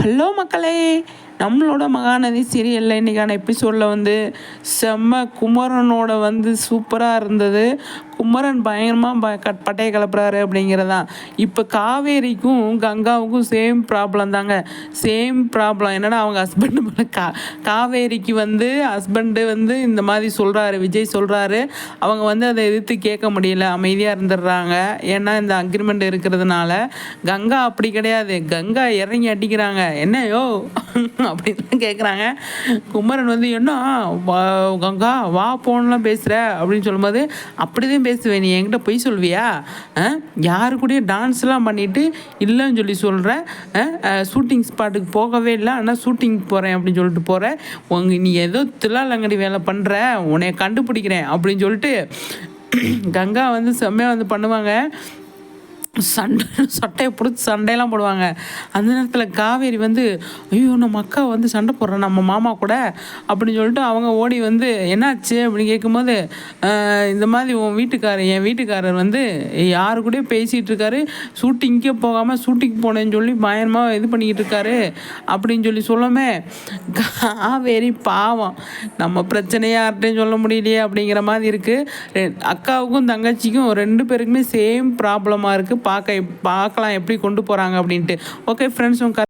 Hello மக்களே, நம்மளோட மகாநதி சீரியலில் இன்றைக்கான எபிசோடில் வந்து செம்ம குமரனோட வந்து சூப்பராக இருந்தது. குமரன் பயங்கரமாக பட்டையை கிளப்புறாரு அப்படிங்கிறதான். இப்போ காவேரிக்கும் கங்காவுக்கும் சேம் ப்ராப்ளம் தாங்க. சேம் ப்ராப்ளம் என்னன்னா, அவங்க ஹஸ்பண்டு மேலே காவேரிக்கு வந்து ஹஸ்பண்டு வந்து இந்த மாதிரி சொல்கிறாரு, விஜய் சொல்கிறாரு. அவங்க வந்து அதை எதிர்த்து கேட்க முடியல, அமைதியாக இருந்துடுறாங்க. ஏன்னா இந்த அக்ரிமெண்ட் இருக்கிறதுனால. கங்கா அப்படி கிடையாது, கங்கா இறங்கி அடிக்கிறாங்க. என்னையோ அப்படின்னு கேட்குறாங்க. குமரன் வந்து என்ன கங்கா வா போன்லாம் பேசுகிற அப்படின்னு சொல்லும்போது, அப்படிதான் பேசுவேன், நீ என்கிட்ட பொய் சொல்வியா? யாரு கூடயும் டான்ஸ்லாம் பண்ணிவிட்டு இல்லைன்னு சொல்லி சொல்கிறேன். ஷூட்டிங் ஸ்பாட்டுக்கு போகவே இல்லை, ஆனால் ஷூட்டிங் போகிறேன் அப்படின்னு சொல்லிட்டு போகிறேன். நீ ஏதோ தில்லாலங்கடி வேலை பண்ணுற, உன்னை கண்டுபிடிக்கிறேன் அப்படின்னு சொல்லிட்டு கங்கா வந்து செம்மையாக வந்து பண்ணுவாங்க. சட்டையை பிடிச்சி சண்டையெல்லாம் போடுவாங்க. அந்த நேரத்தில் காவேரி வந்து ஐயோ நம்ம அக்கா வந்து சண்டை போடுறேன் நம்ம மாமா கூட அப்படின்னு சொல்லிட்டு அவங்க ஓடி வந்து என்னாச்சு அப்படின்னு கேட்கும்போது, இந்த மாதிரி என் வீட்டுக்காரர் வந்து யாரு கூட பேசிகிட்டு இருக்காரு, ஷூட்டிங்கே போகாமல் ஷூட்டிங் போனேன்னு சொல்லி பயங்கரமாக இது பண்ணிக்கிட்டு இருக்காரு அப்படின்னு சொல்லி சொல்லுமே. காவேரி பாவம், நம்ம பிரச்சனையை யார்கிட்டையும் சொல்ல முடியலையே அப்படிங்கிற மாதிரி இருக்குது. அக்காவுக்கும் தங்கச்சிக்கும் 2 பேருக்குமே சேம் ப்ராப்ளமாக இருக்குது. பார்க்கலாம் எப்படி கொண்டு போகிறாங்க அப்படின்ட்டு. Okay friends,